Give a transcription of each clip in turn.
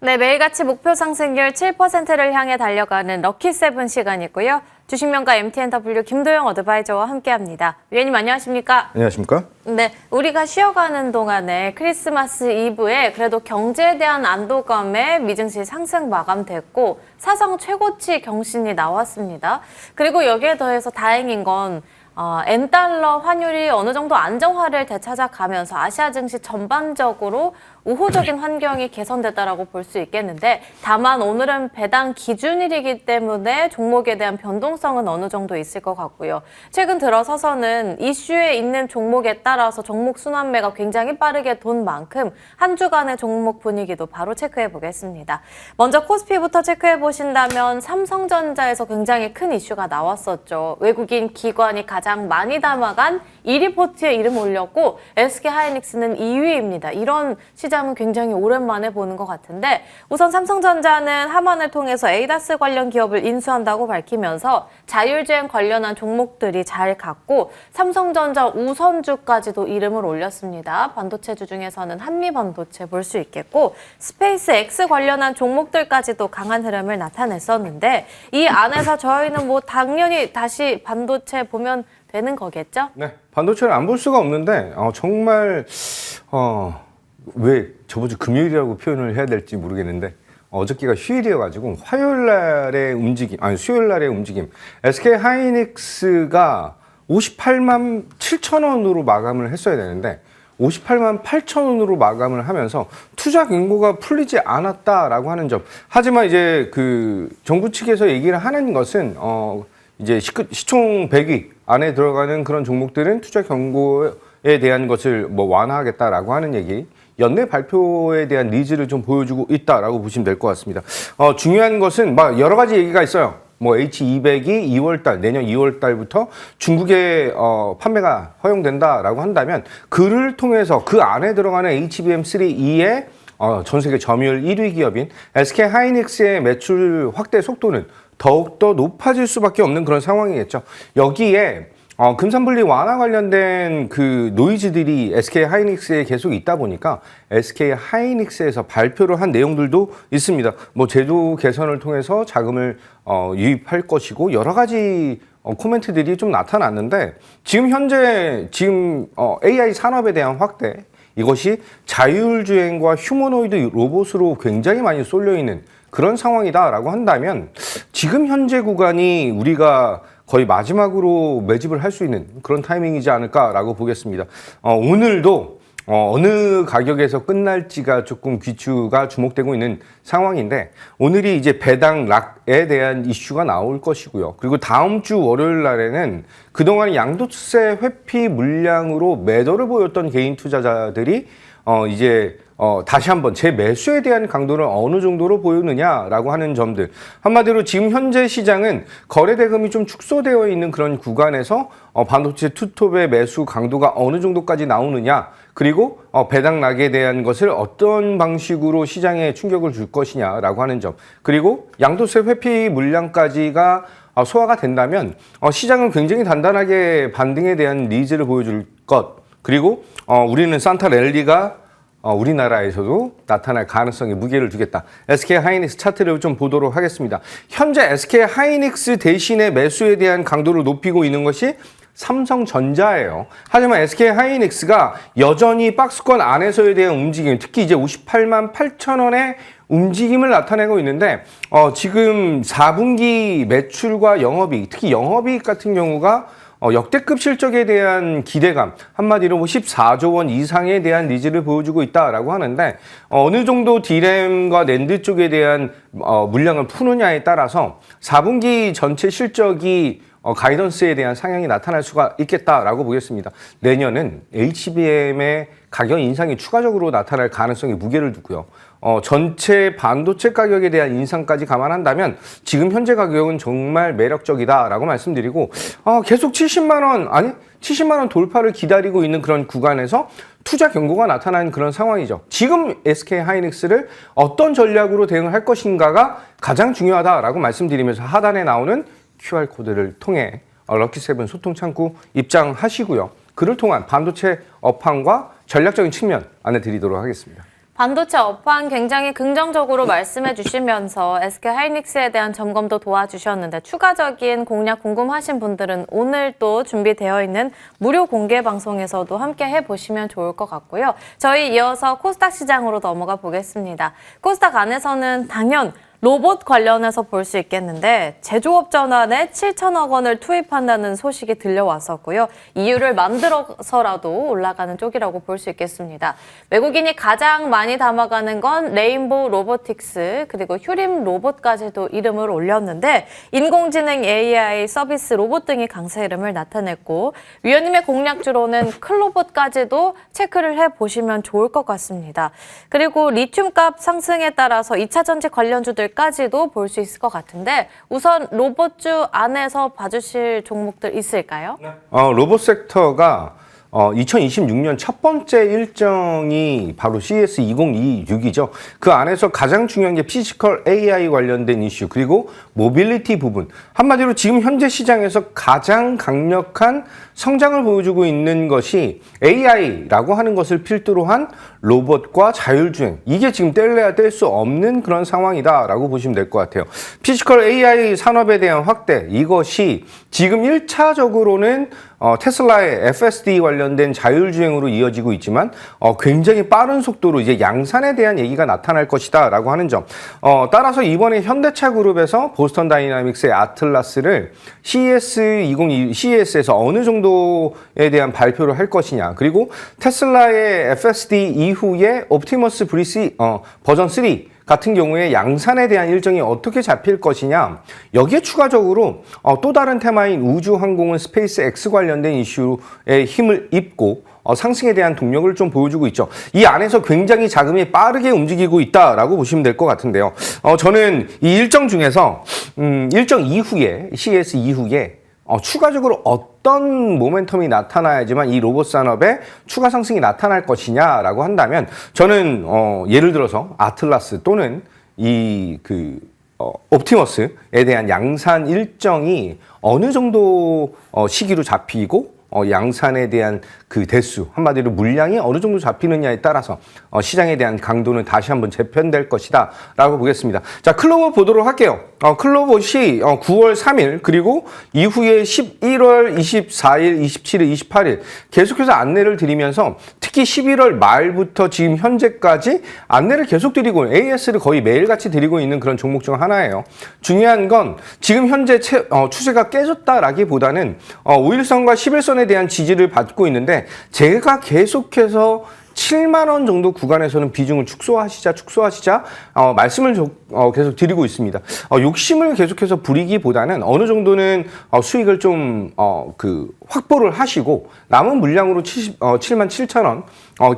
네, 매일같이 목표 상승률 7%를 향해 달려가는 럭키세븐 시간이고요. 주식명가 MTNW 김도영 어드바이저와 함께합니다. 위원님 안녕하십니까? 안녕하십니까? 네, 우리가 쉬어가는 동안에 크리스마스 이브에 그래도 경제에 대한 안도감에 미증시 상승 마감됐고 사상 최고치 경신이 나왔습니다. 그리고 여기에 더해서 다행인 건 엔달러 환율이 어느 정도 안정화를 되찾아가면서 아시아 증시 전반적으로 우호적인 환경이 개선됐다라고 볼 수 있겠는데 다만 오늘은 배당 기준일이기 때문에 종목에 대한 변동성은 어느 정도 있을 것 같고요. 최근 들어서서는 이슈에 있는 종목에 따라서 종목 순환매가 굉장히 빠르게 돈 만큼 한 주간의 종목 분위기도 바로 체크해 보겠습니다. 먼저 코스피부터 체크해 보신다면 삼성전자에서 굉장히 큰 이슈가 나왔었죠. 외국인 기관이 가장 많이 담아간 2리포트에 이름 올렸고 SK하이닉스는 2위입니다. 이런 시장은 굉장히 오랜만에 보는 것 같은데 우선 삼성전자는 하만을 통해서 에이다스 관련 기업을 인수한다고 밝히면서 자율주행 관련한 종목들이 잘 갔고 삼성전자 우선주까지도 이름을 올렸습니다. 반도체주 중에서는 한미반도체 볼 수 있겠고 스페이스X 관련한 종목들까지도 강한 흐름을 나타냈었는데 이 안에서 저희는 뭐 당연히 다시 반도체 보면 되는 거겠죠? 네, 반도체를 안 볼 수가 없는데 정말 왜 저번 주 금요일이라고 표현을 해야 될지 모르겠는데 어저께가 휴일이어가지고 화요일 날의 움직임, 아니 수요일 날의 움직임 SK 하이닉스가 58만 7천 원으로 마감을 했어야 되는데 58만 8천 원으로 마감을 하면서 투자 경고가 풀리지 않았다라고 하는 점. 하지만 이제 그 정부 측에서 얘기를 하는 것은 이제 시총 100위 안에 들어가는 그런 종목들은 투자 경고에 대한 것을 뭐 완화하겠다라고 하는 얘기. 연내 발표에 대한 니즈를 좀 보여주고 있다라고 보시면 될 것 같습니다. 중요한 것은 막 여러 가지 얘기가 있어요. 뭐 H200이 2월달, 내년 2월달부터 중국에 판매가 허용된다라고 한다면 그를 통해서 그 안에 들어가는 HBM3E의 전 세계 점유율 1위 기업인 SK 하이닉스의 매출 확대 속도는 더욱더 높아질 수밖에 없는 그런 상황이겠죠. 여기에 금산분리 완화 관련된 그 노이즈들이 SK 하이닉스에 계속 있다 보니까 SK 하이닉스에서 발표를 한 내용들도 있습니다. 뭐 제도 개선을 통해서 자금을 유입할 것이고 여러 가지 코멘트들이 좀 나타났는데 지금 현재 AI 산업에 대한 확대 이것이 자율주행과 휴머노이드 로봇으로 굉장히 많이 쏠려 있는 그런 상황이다라고 한다면 지금 현재 구간이 우리가 거의 마지막으로 매집을 할 수 있는 그런 타이밍이지 않을까라고 보겠습니다. 오늘도 어느 가격에서 끝날지가 조금 귀추가 주목되고 있는 상황인데 오늘이 이제 배당 락에 대한 이슈가 나올 것이고요. 그리고 다음 주 월요일 날에는 그동안 양도세 회피 물량으로 매도를 보였던 개인 투자자들이 이제 다시 한번 재매수에 대한 강도를 어느 정도로 보이느냐라고 하는 점들. 한마디로 지금 현재 시장은 거래 대금이 좀 축소되어 있는 그런 구간에서 반도체 투톱의 매수 강도가 어느 정도까지 나오느냐, 그리고 배당 락에 대한 것을 어떤 방식으로 시장에 충격을 줄 것이냐라고 하는 점. 그리고 양도세 회피 물량까지가 소화가 된다면 시장은 굉장히 단단하게 반등에 대한 니즈를 보여줄 것. 그리고 우리는 산타 랠리가 우리나라에서도 나타날 가능성에 무게를 두겠다. SK 하이닉스 차트를 좀 보도록 하겠습니다. 현재 SK 하이닉스 대신에 매수에 대한 강도를 높이고 있는 것이 삼성전자예요. 하지만 SK 하이닉스가 여전히 박스권 안에서에 대한 움직임, 특히 이제 58만 8천 원의 움직임을 나타내고 있는데 지금 4분기 매출과 영업이익, 특히 영업이익 같은 경우가 역대급 실적에 대한 기대감, 한마디로 14조 원 이상에 대한 니즈를 보여주고 있다라고 하는데 어느 정도 D램과 낸드 쪽에 대한 물량을 푸느냐에 따라서 4분기 전체 실적이 가이던스에 대한 상향이 나타날 수가 있겠다라고 보겠습니다. 내년은 HBM의 가격 인상이 추가적으로 나타날 가능성에 무게를 두고요. 전체 반도체 가격에 대한 인상까지 감안한다면 지금 현재 가격은 정말 매력적이다라고 말씀드리고 계속 70만 원 돌파를 기다리고 있는 그런 구간에서 투자 경고가 나타난 그런 상황이죠. 지금 SK 하이닉스를 어떤 전략으로 대응할 것인가가 가장 중요하다라고 말씀드리면서 하단에 나오는 QR코드를 통해 럭키세븐 소통 창구 입장하시고요. 그를 통한 반도체 업황과 전략적인 측면 안내드리도록 하겠습니다. 반도체 업황 굉장히 긍정적으로 말씀해 주시면서 SK하이닉스에 대한 점검도 도와주셨는데 추가적인 공략 궁금하신 분들은 오늘 또 준비되어 있는 무료 공개 방송에서도 함께 해보시면 좋을 것 같고요. 저희 이어서 코스닥 시장으로 넘어가 보겠습니다. 코스닥 안에서는 당연 로봇 관련해서 볼 수 있겠는데 제조업 전환에 7천억 원을 투입한다는 소식이 들려왔었고요. 이유를 만들어서라도 올라가는 쪽이라고 볼 수 있겠습니다. 외국인이 가장 많이 담아가는 건 레인보우 로보틱스 그리고 휴림 로봇까지도 이름을 올렸는데 인공지능 AI 서비스 로봇 등이 강세 이름을 나타냈고 위원님의 공략주로는 클로봇까지도 체크를 해보시면 좋을 것 같습니다. 그리고 리튬 값 상승에 따라서 2차 전지 관련주들 까지도 볼 수 있을 것 같은데 우선 로봇주 안에서 봐주실 종목들 있을까요? 로봇 섹터가 2026년 첫 번째 일정이 바로 CES 2026이죠. 그 안에서 가장 중요한 게 피지컬 AI 관련된 이슈 그리고 모빌리티 부분. 한마디로 지금 현재 시장에서 가장 강력한 성장을 보여주고 있는 것이 AI라고 하는 것을 필두로 한 로봇과 자율주행. 이게 지금 뗄래야 뗄 수 없는 그런 상황이다라고 보시면 될 것 같아요. 피지컬 AI 산업에 대한 확대. 이것이 지금 1차적으로는 테슬라의 FSD 관련된 자율주행으로 이어지고 있지만 굉장히 빠른 속도로 이제 양산에 대한 얘기가 나타날 것이다라고 하는 점. 따라서 이번에 현대차 그룹에서 보스턴 다이나믹스의 아틀라스를 CES에서 어느 정도에 대한 발표를 할 것이냐. 그리고 테슬라의 FSD 이후에 옵티머스 브리스 버전 3 같은 경우에 양산에 대한 일정이 어떻게 잡힐 것이냐. 여기에 추가적으로 또 다른 테마인 우주항공은 스페이스 X 관련된 이슈에 힘을 입고 상승에 대한 동력을 좀 보여주고 있죠. 이 안에서 굉장히 자금이 빠르게 움직이고 있다라고 보시면 될 것 같은데요. 저는 이 일정 중에서 일정 이후에 CES 이후에 추가적으로 어떤 모멘텀이 나타나야지만 이 로봇 산업에 추가 상승이 나타날 것이냐라고 한다면 저는 예를 들어서 아틀라스 또는 옵티머스에 대한 양산 일정이 어느 정도 시기로 잡히고 양산에 대한 그 대수, 한마디로 물량이 어느 정도 잡히느냐에 따라서 시장에 대한 강도는 다시 한번 재편될 것이다 라고 보겠습니다. 자, 클로봇 보도록 할게요. 클로봇이 9월 3일 그리고 이후에 11월 24일, 27일, 28일 계속해서 안내를 드리면서 특히 11월 말부터 지금 현재까지 안내를 계속 드리고 AS를 거의 매일같이 드리고 있는 그런 종목 중 하나예요. 중요한 건 지금 현재 추세가 깨졌다라기보다는 5일선과 10일선에 대한 지지를 받고 있는데 제가 계속해서 7만 원 정도 구간에서는 비중을 축소하시자 말씀을 계속 드리고 있습니다. 욕심을 계속해서 부리기보다는 어느 정도는 수익을 좀 확보를 하시고 남은 물량으로 7만 7천 원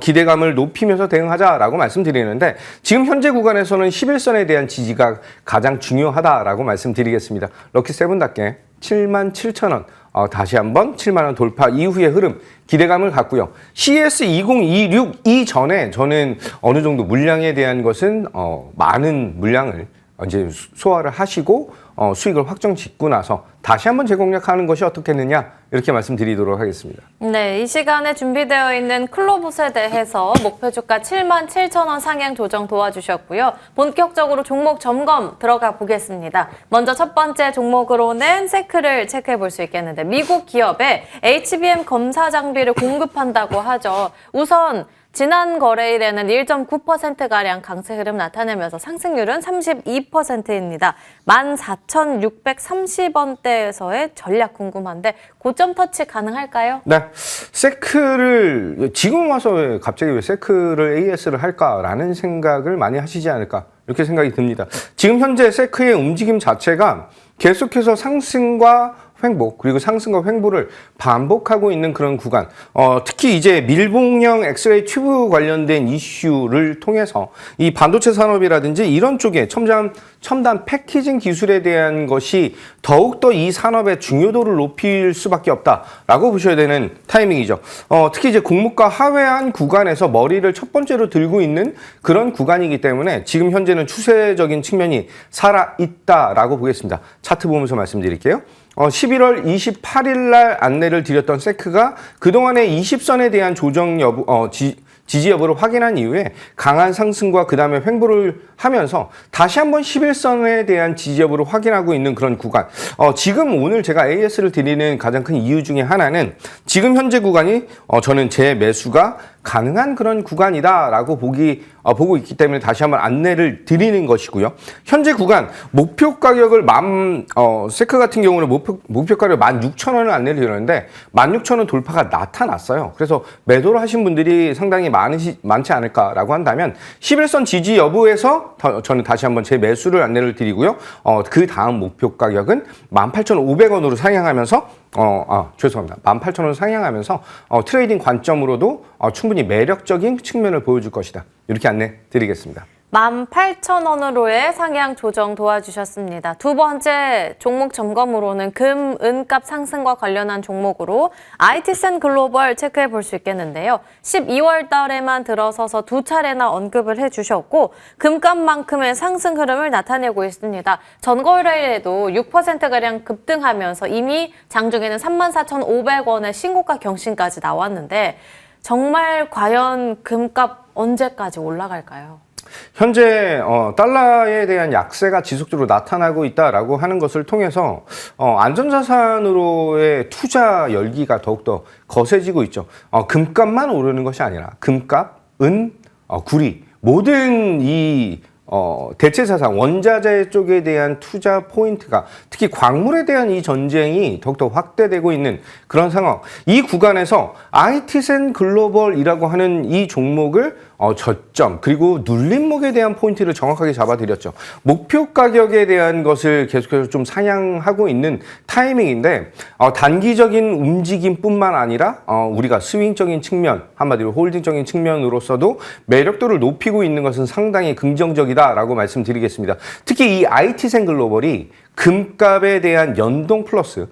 기대감을 높이면서 대응하자라고 말씀드리는데 지금 현재 구간에서는 11선에 대한 지지가 가장 중요하다라고 말씀드리겠습니다. 럭키7답게 7만 7천 원 다시 한번 7만 원 돌파 이후의 흐름 기대감을 갖고요. CES 2026 이전에 저는 어느 정도 물량에 대한 것은 많은 물량을 이제 소화를 하시고 수익을 확정 짓고 나서 다시 한번 재공략하는 것이 어떻겠느냐 이렇게 말씀드리도록 하겠습니다. 네, 이 시간에 준비되어 있는 클로봇에 대해서 목표 주가 7만 7천 원 상향 조정 도와주셨고요. 본격적으로 종목 점검 들어가 보겠습니다. 먼저 첫 번째 종목으로는 세크를 체크해 볼 수 있겠는데 미국 기업에 HBM 검사 장비를 공급한다고 하죠. 우선 지난 거래일에는 1.9%가량 강세 흐름 나타내면서 상승률은 32%입니다. 14,630원대에서의 전략 궁금한데 고점 터치 가능할까요? 네, 세크를 지금 와서 갑자기 왜 세크를 AS를 할까라는 생각을 많이 하시지 않을까 이렇게 생각이 듭니다. 지금 현재 세크의 움직임 자체가 계속해서 상승과 횡보 그리고 상승과 횡보를 반복하고 있는 그런 구간 특히 이제 밀봉형 엑스레이 튜브 관련된 이슈를 통해서 이 반도체 산업이라든지 이런 쪽에 첨단 패키징 기술에 대한 것이 더욱더 이 산업의 중요도를 높일 수밖에 없다라고 보셔야 되는 타이밍이죠. 특히 이제 공모가 하회한 구간에서 머리를 첫 번째로 들고 있는 그런 구간이기 때문에 지금 현재는 추세적인 측면이 살아있다라고 보겠습니다. 차트 보면서 말씀드릴게요. 11월 28일 날 안내를 드렸던 세크가 그동안의 20선에 대한 조정 여부, 지지 여부를 확인한 이후에 강한 상승과 그 다음에 횡보를 하면서 다시 한번 11선에 대한 지지 여부를 확인하고 있는 그런 구간. 지금 오늘 제가 AS를 드리는 가장 큰 이유 중에 하나는 지금 현재 구간이 저는 제 매수가 가능한 그런 구간이다라고 보고 있기 때문에 다시 한번 안내를 드리는 것이고요. 현재 구간 목표 가격을 세크 같은 경우는 목표 가격 16,000원을 안내를 드렸는데 16,000원 돌파가 나타났어요. 그래서 매도를 하신 분들이 상당히 많지 않을까라고 한다면 11선 지지 여부에서 저는 다시 한번 제 매수를 안내를 드리고요. 그 다음 목표 가격은 18,500원으로 상향하면서 죄송합니다. 18,000원 상향하면서 트레이딩 관점으로도 충분히 매력적인 측면을 보여줄 것이다. 이렇게 안내 드리겠습니다. 18,000원으로의 상향 조정 도와주셨습니다. 두 번째 종목 점검으로는 금, 은값 상승과 관련한 종목으로 IT센 글로벌 체크해 볼 수 있겠는데요. 12월 달에만 들어서서 두 차례나 언급을 해주셨고 금값만큼의 상승 흐름을 나타내고 있습니다. 전거래일에도 6%가량 급등하면서 이미 장중에는 34,500원의 신고가 경신까지 나왔는데 정말 과연 금값 언제까지 올라갈까요? 현재 달러에 대한 약세가 지속적으로 나타나고 있다라고 하는 것을 통해서 안전자산으로의 투자 열기가 더욱더 거세지고 있죠. 금값만 오르는 것이 아니라 금값, 은, 구리 모든 이 대체자산, 원자재 쪽에 대한 투자 포인트가 특히 광물에 대한 이 전쟁이 더욱더 확대되고 있는 그런 상황. 이 구간에서 IT센 글로벌이라고 하는 이 종목을 저점 그리고 눌림목에 대한 포인트를 정확하게 잡아드렸죠. 목표 가격에 대한 것을 계속해서 좀 상향하고 있는 타이밍인데 단기적인 움직임뿐만 아니라 우리가 스윙적인 측면, 한마디로 홀딩적인 측면으로서도 매력도를 높이고 있는 것은 상당히 긍정적이다라고 말씀드리겠습니다. 특히 이 IT센 글로벌이 금값에 대한 연동 플러스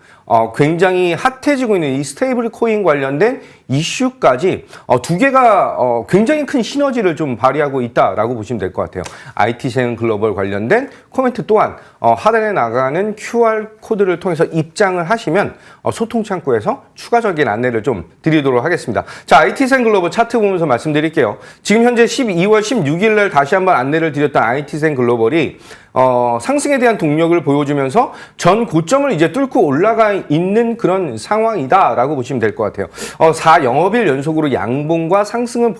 굉장히 핫해지고 있는 이 스테이블 코인 관련된 이슈까지 두 개가 굉장히 큰 시너지를 좀 발휘하고 있다라고 보시면 될 것 같아요. IT센 글로벌 관련된 코멘트 또한 하단에 나가는 QR 코드를 통해서 입장을 하시면 소통 창구에서 추가적인 안내를 좀 드리도록 하겠습니다. 자, IT센 글로벌 차트 보면서 말씀드릴게요. 지금 현재 12월 16일 날 다시 한번 안내를 드렸던 IT센 글로벌이 상승에 대한 동력을 보여주면서 전 고점을 이제 뚫고 올라가 있는 그런 상황이다라고 보시면 될 것 같아요. 4영업일 연속으로 양봉과 상승을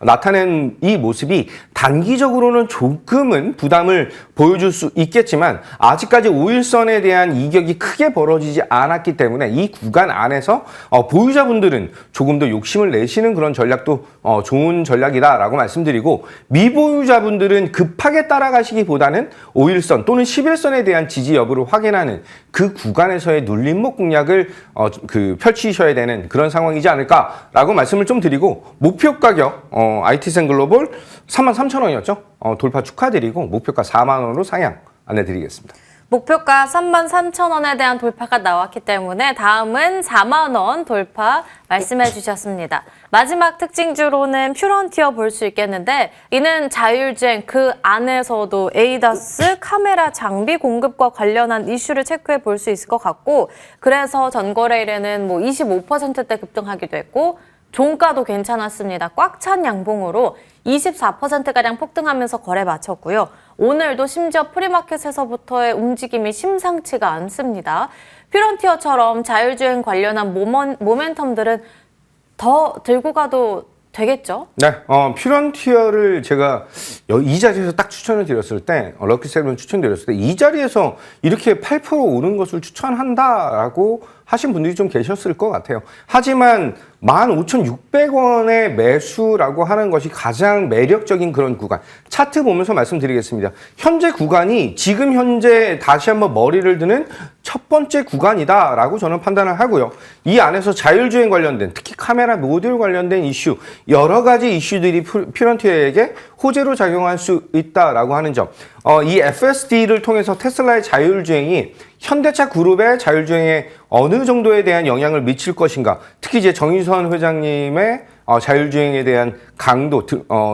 나타낸 이 모습이 단기적으로는 조금은 부담을 보여줄 수 있겠지만 아직까지 5일선에 대한 이격이 크게 벌어지지 않았기 때문에 이 구간 안에서 보유자분들은 조금 더 욕심을 내시는 그런 전략도 좋은 전략이다라고 말씀드리고 미보유자분들은 급하게 따라가시기보다는 5일선 또는 11선에 대한 지지 여부를 확인하는 그 구간에서의 눌림목 공략을 펼치셔야 되는 그런 상황이지 않을까라고 말씀을 좀 드리고 목표 가격 IT센 글로벌 33,000원이었죠. 돌파 축하드리고 목표가 4만 원으로 상향 안내드리겠습니다. 목표가 33,000원에 대한 돌파가 나왔기 때문에 다음은 4만 원 돌파 말씀해 주셨습니다. 마지막 특징주로는 퓨런티어 볼 수 있겠는데 이는 자율주행 그 안에서도 ADAS 카메라 장비 공급과 관련한 이슈를 체크해 볼 수 있을 것 같고 그래서 전거래일에는 25%대 급등하기도 했고 종가도 괜찮았습니다. 꽉 찬 양봉으로 24%가량 폭등하면서 거래 마쳤고요. 오늘도 심지어 프리마켓에서부터의 움직임이 심상치가 않습니다. 퓨런티어처럼 자율주행 관련한 모멘텀들은 더 들고 가도 되겠죠? 네, 퓨런티어를 제가 이 자리에서 딱 추천을 드렸을 때, 럭키세븐 추천드렸을 때, 이 자리에서 이렇게 8% 오른 것을 추천한다라고 하신 분들이 좀 계셨을 것 같아요. 하지만 15,600원의 매수라고 하는 것이 가장 매력적인 그런 구간. 차트 보면서 말씀드리겠습니다. 현재 구간이 지금 현재 다시 한번 머리를 드는 첫 번째 구간이다라고 저는 판단을 하고요. 이 안에서 자율주행 관련된 특히 카메라 모듈 관련된 이슈 여러 가지 이슈들이 퓨런티어에게 호재로 작용할 수 있다라고 하는 점. 이 FSD를 통해서 테슬라의 자율주행이 현대차 그룹의 자율주행에 어느 정도에 대한 영향을 미칠 것인가. 특히 이제 정의선 회장님의 자율주행에 대한 강도,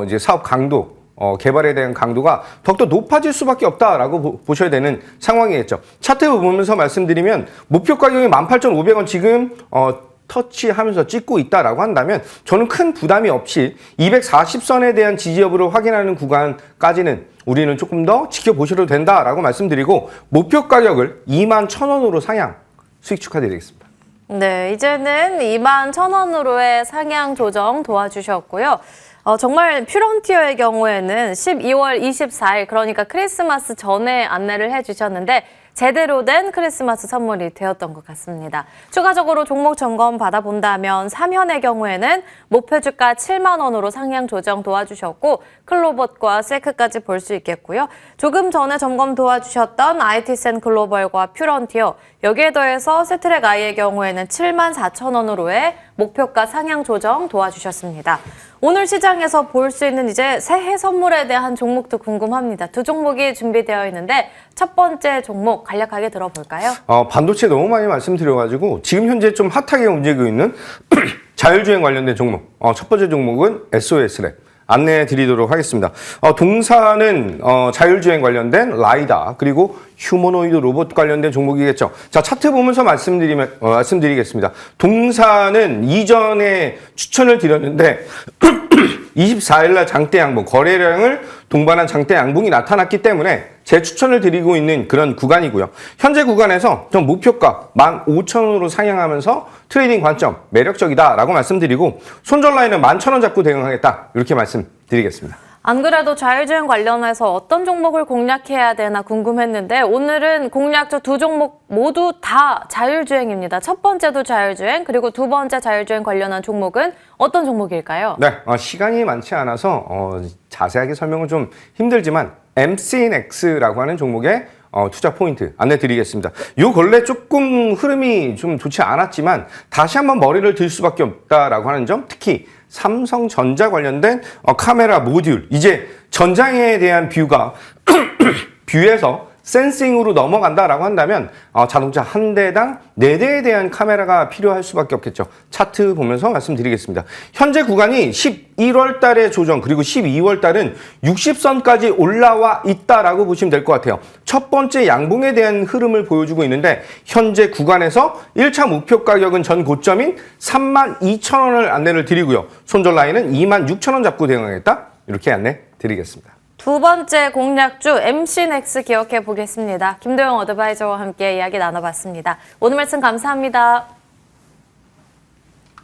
이제 사업 강도, 개발에 대한 강도가 더욱더 높아질 수밖에 없다라고 보셔야 되는 상황이겠죠. 차트 보면서 말씀드리면 목표 가격이 18,500원 지금 터치하면서 찍고 있다라고 한다면 저는 큰 부담이 없이 240선에 대한 지지 여부를 확인하는 구간까지는 우리는 조금 더 지켜보셔도 된다라고 말씀드리고 목표 가격을 21,000원으로 상향 수익 축하드리겠습니다. 네, 이제는 21,000원으로의 상향 조정 도와주셨고요. 정말 퓨런티어의 경우에는 12월 24일, 그러니까 크리스마스 전에 안내를 해주셨는데 제대로 된 크리스마스 선물이 되었던 것 같습니다. 추가적으로 종목 점검 받아본다면 3현의 경우에는 목표 주가 7만 원으로 상향 조정 도와주셨고 클로봇과 세크까지 볼 수 있겠고요. 조금 전에 점검 도와주셨던 IT센 글로벌과 퓨런티어, 여기에 더해서 세트랙 I의 경우에는 7만 4천 원으로의 목표가 상향 조정 도와주셨습니다. 오늘 시장에서 볼 수 있는 이제 새해 선물에 대한 종목도 궁금합니다. 두 종목이 준비되어 있는데 첫 번째 종목 간략하게 들어볼까요? 반도체 너무 많이 말씀드려가지고 지금 현재 좀 핫하게 움직이고 있는 자율주행 관련된 종목. 첫 번째 종목은 SOS랩. 안내해 드리도록 하겠습니다. 동사는 자율주행 관련된 라이다 그리고 휴머노이드 로봇 관련된 종목이겠죠. 자, 차트 보면서 말씀드리겠습니다. 동사는 이전에 추천을 드렸는데 24일날 장대 양봉, 거래량을 동반한 장대 양봉이 나타났기 때문에 제 추천을 드리고 있는 그런 구간이고요. 현재 구간에서 좀 목표가 15,000원으로 상향하면서 트레이딩 관점 매력적이다라고 말씀드리고 손절 라인은 11,000원 잡고 대응하겠다 이렇게 말씀드리겠습니다. 안 그래도 자율주행 관련해서 어떤 종목을 공략해야 되나 궁금했는데 오늘은 공략적 두 종목 모두 다 자율주행입니다. 첫 번째도 자율주행, 그리고 두 번째 자율주행 관련한 종목은 어떤 종목일까요? 네, 시간이 많지 않아서 자세하게 설명은 좀 힘들지만 MCNX라고 하는 종목의 투자 포인트 안내드리겠습니다. 요 근래 조금 흐름이 좀 좋지 않았지만 다시 한번 머리를 들 수밖에 없다라고 하는 점, 특히 삼성전자 관련된 카메라 모듈, 이제 전장에 대한 뷰가 뷰에서 센싱으로 넘어간다라고 한다면 자동차 한 대당 4대에 대한 카메라가 필요할 수밖에 없겠죠. 차트 보면서 말씀드리겠습니다. 현재 구간이 11월 달에 조정 그리고 12월 달은 60선까지 올라와 있다라고 보시면 될 것 같아요. 첫 번째 양봉에 대한 흐름을 보여주고 있는데 현재 구간에서 1차 목표 가격은 전 고점인 32,000원을 안내를 드리고요. 손절 라인은 26,000원 잡고 대응하겠다 이렇게 안내 드리겠습니다. 두 번째 공략주 MC넥스 기억해 보겠습니다. 김도영 어드바이저와 함께 이야기 나눠봤습니다. 오늘 말씀 감사합니다.